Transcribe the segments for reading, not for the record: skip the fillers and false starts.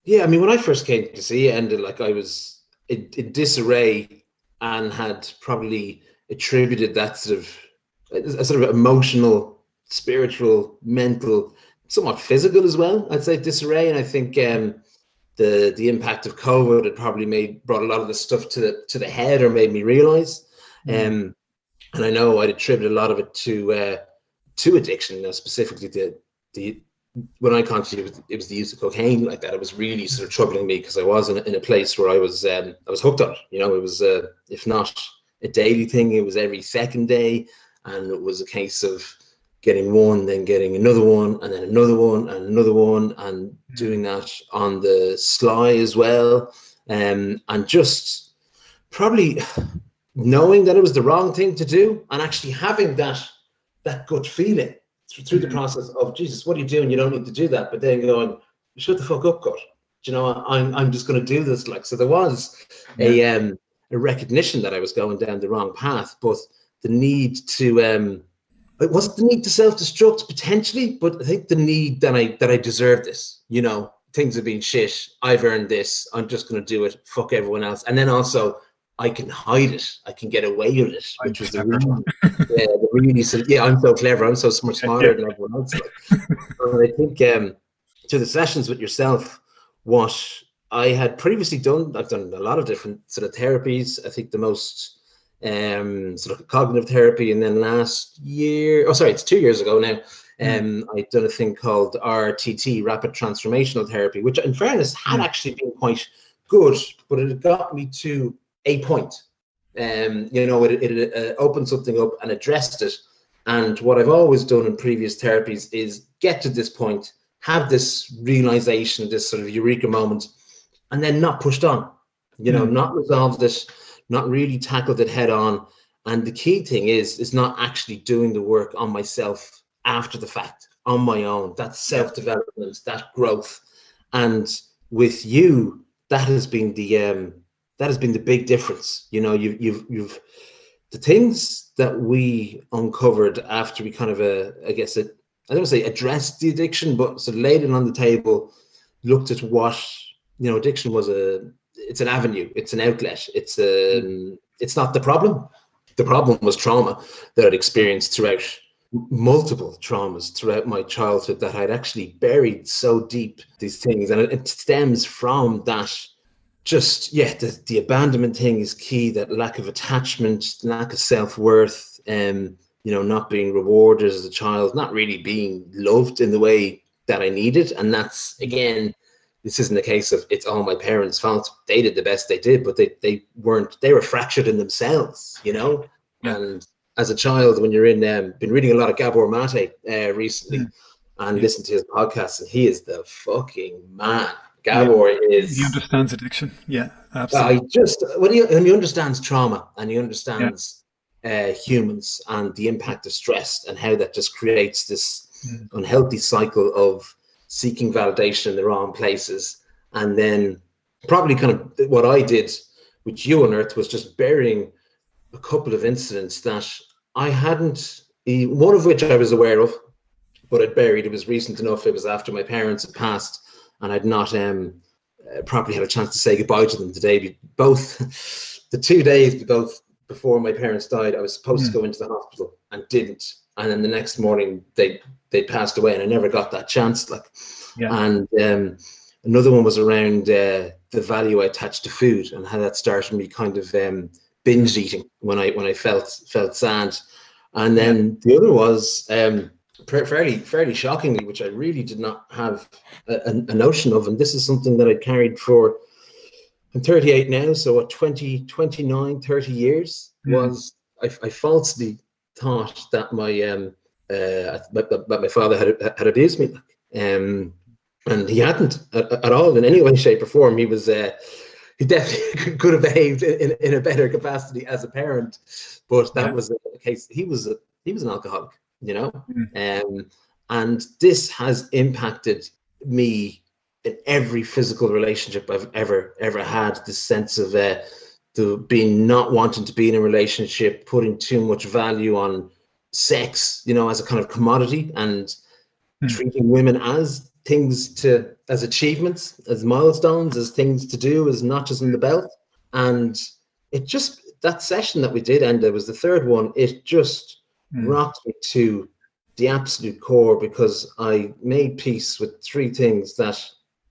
Yeah, I mean, when I first came to see it, ended like I was in disarray and had probably attributed that sort of a sort of emotional, spiritual, mental, somewhat physical as well. I'd say disarray, and I think the impact of COVID had probably brought a lot of the stuff to the head, or made me realize. And I know I'd attribute a lot of it to addiction, specifically the when I constantly it was the use of cocaine like that. It was really sort of troubling me because I was in a place where I was hooked on it. It was if not a daily thing, it was every second day, and it was a case of getting one, then getting another one, and then another one, and another one, and doing that on the sly as well, and just probably knowing that it was the wrong thing to do, and actually having that gut feeling through the process of, Jesus, what are you doing? You don't need to do that. But then going, shut the fuck up, gut. I'm just going to do this. Like, so there was a recognition that I was going down the wrong path, but the need to it wasn't the need to self-destruct potentially, but I think the need that I deserve this. Things have been shit. I've earned this. I'm just going to do it. Fuck everyone else. And then also, I can hide it. I can get away with it, which was really sort of, I'm so clever. I'm so much smarter than everyone else. And I think to the sessions with yourself, what I had previously done, I've done a lot of different sort of therapies. I think the most sort of cognitive therapy, and then last year, it's 2 years ago now, I'd done a thing called RTT, Rapid Transformational Therapy, which in fairness had actually been quite good, but it got me to a point. It opened something up and addressed it. And what I've always done in previous therapies is get to this point, have this realization, this sort of eureka moment, and then not pushed on, not resolved it, not really tackled it head on. And the key thing is not actually doing the work on myself after the fact, on my own, that self-development, that growth. And with you, that has been the big difference. You've the things that we uncovered after we kind of I don't want to say addressed the addiction, but sort of laid it on the table, looked at what addiction was. It's an avenue, it's an outlet, it's not the problem. The problem was trauma that I'd experienced throughout multiple traumas throughout my childhood that I'd actually buried so deep, these things, and it stems from that. Just the abandonment thing is key. That lack of attachment, lack of self-worth, not being rewarded as a child, not really being loved in the way that I needed. And that's, again, this isn't a case of it's all my parents' fault. They did the best they did, but they were fractured in themselves, And as a child, when you're been reading a lot of Gabor Mate recently, and listened to his podcast, and he is the fucking man. Gabor is... He understands addiction. Yeah, absolutely. When he understands trauma, and he understands humans and the impact of stress, and how that just creates this unhealthy cycle of seeking validation in the wrong places. And then probably kind of what I did, which you unearthed, was just burying a couple of incidents that I hadn't, one of which I was aware of, but I'd buried. It was recent enough. It was after my parents had passed, and I'd not probably had a chance to say goodbye to them today. Both the 2 days before my parents died, I was supposed to go into the hospital and didn't. And then the next morning they passed away, and I never got that chance. And another one was around the value I attached to food, and how that started me kind of binge eating when I felt sad. And then the other was fairly shockingly, which I really did not have a notion of, and this is something that I carried for, I'm 38 now, so at 29, 30 years, was I falsely thought that my father had abused me, and he hadn't at all in any way, shape, or form. He was he definitely could have behaved in a better capacity as a parent, but that was a case. He was an alcoholic, and this has impacted me in every physical relationship I've ever had. This sense of not wanting to be in a relationship, putting too much value on sex, as a kind of commodity, and treating women as things as achievements, as milestones, as things to do, as notches in the belt. And that session that we did end, it was the third one, it just rocked me to the absolute core, because I made peace with three things that,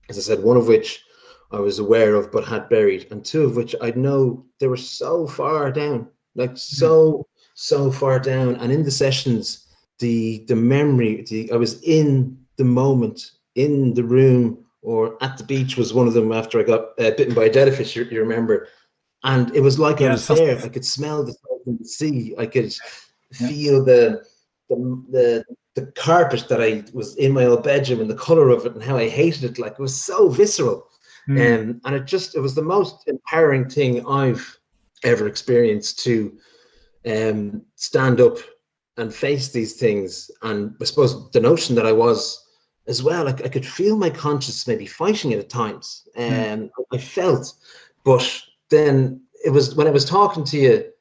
as I said, one of which I was aware of but had buried, and two of which I know they were so far down, like so far down. And in the sessions, the memory, I was in the moment, in the room, or at the beach was one of them after I got bitten by a jellyfish, you remember. And it was like I was there. I could smell the salt in the sea. I could feel the carpet that I was in my old bedroom, and the color of it, and how I hated it. Like, it was so visceral. And it was the most empowering thing I've ever experienced, to stand up and face these things. And I suppose the notion that I was as well, like, I could feel my conscience maybe fighting it at times, and I felt, but then it was when I was talking to you,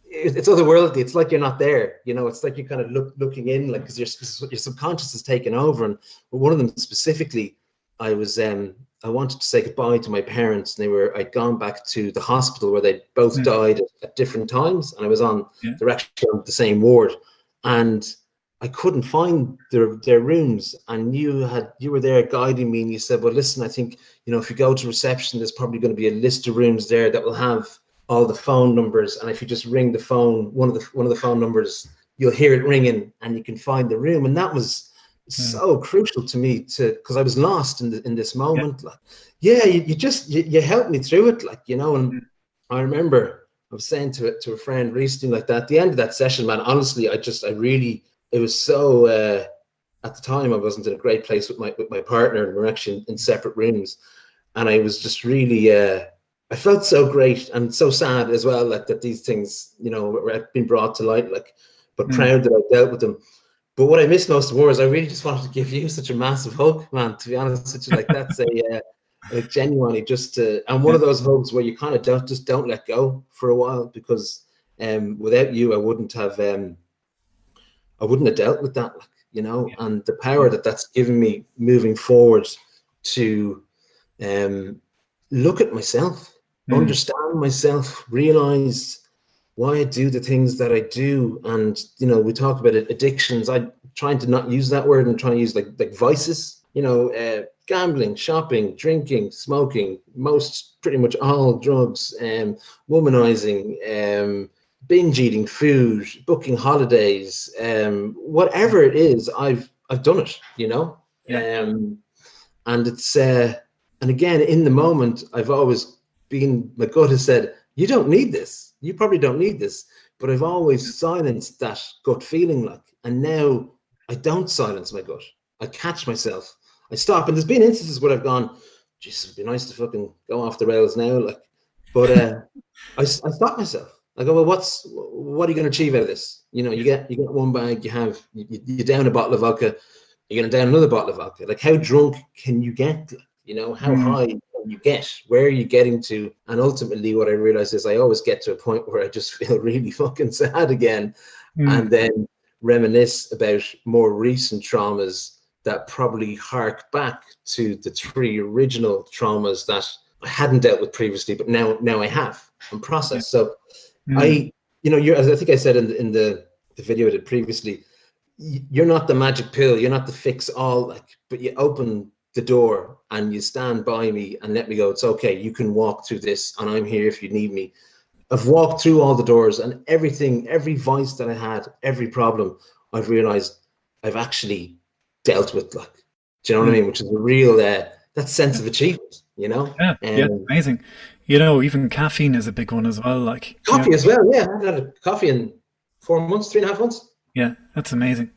it's otherworldly. It's like you're not there, it's like you're kind of looking in, like, because your subconscious is taking over. And one of them specifically, I wanted to say goodbye to my parents, and I'd gone back to the hospital where they both died at different times, and I was they're actually on the same ward, and I couldn't find their rooms. And you were there guiding me, and you said, well, listen, I think, if you go to reception, there's probably going to be a list of rooms there that will have all the phone numbers, and if you just ring the phone, one of the phone numbers, you'll hear it ringing, and you can find the room. And that was so crucial to me, because I was lost in this moment. Like, you helped me through it, like, and I remember I was saying to a friend recently, like, that at the end of that session, man, honestly, it was so, at the time I wasn't in a great place with my partner, and we're actually in separate rooms, and I was just really I felt so great, and so sad as well, like, that these things, were being brought to light, like, but proud that I dealt with them. But what I missed most of all is I really just wanted to give you such a massive hug, man, to be honest with you. Like, that's like, genuinely just and one of those hugs where you kind of don't let go for a while, because without you, I wouldn't have dealt with that, like, and the power that's given me moving forward to look at myself, understand myself, realize why I do the things that I do. And, we talk about addictions. I'm trying to not use that word, and trying to use like vices, gambling, shopping, drinking, smoking, pretty much all drugs, womanizing, binge eating food, booking holidays, whatever it is, I've done it, and it's, and again, in the moment, I've always my gut has said, you don't need this. You probably don't need this. But I've always silenced that gut feeling, like, and now I don't silence my gut. I catch myself. I stop. And there's been instances where I've gone, Jesus, it'd be nice to fucking go off the rails now. Like, but I stop myself. I go, well, what are you going to achieve out of this? You get one bag, you down a bottle of vodka, you're going to down another bottle of vodka. Like, how drunk can you get? How high can you get? Where are you getting to? And ultimately, what I realized is I always get to a point where I just feel really fucking sad again, and then reminisce about more recent traumas that probably hark back to the three original traumas that I hadn't dealt with previously, but now I have and processed. So as I think I said in the video I did previously, you're not the magic pill, you're not the fix all, like, but you open the door and you stand by me and let me go, it's okay, you can walk through this, and I'm here if you need me. I've walked through all the doors, and everything, every vice that I had, every problem, I've realized I've actually dealt with, like, do you know what I mean? Which is a real that sense of achievement, Amazing. Even caffeine is a big one as well, like coffee as well. I haven't had a coffee in 4 months, 3.5 months. Yeah, that's amazing.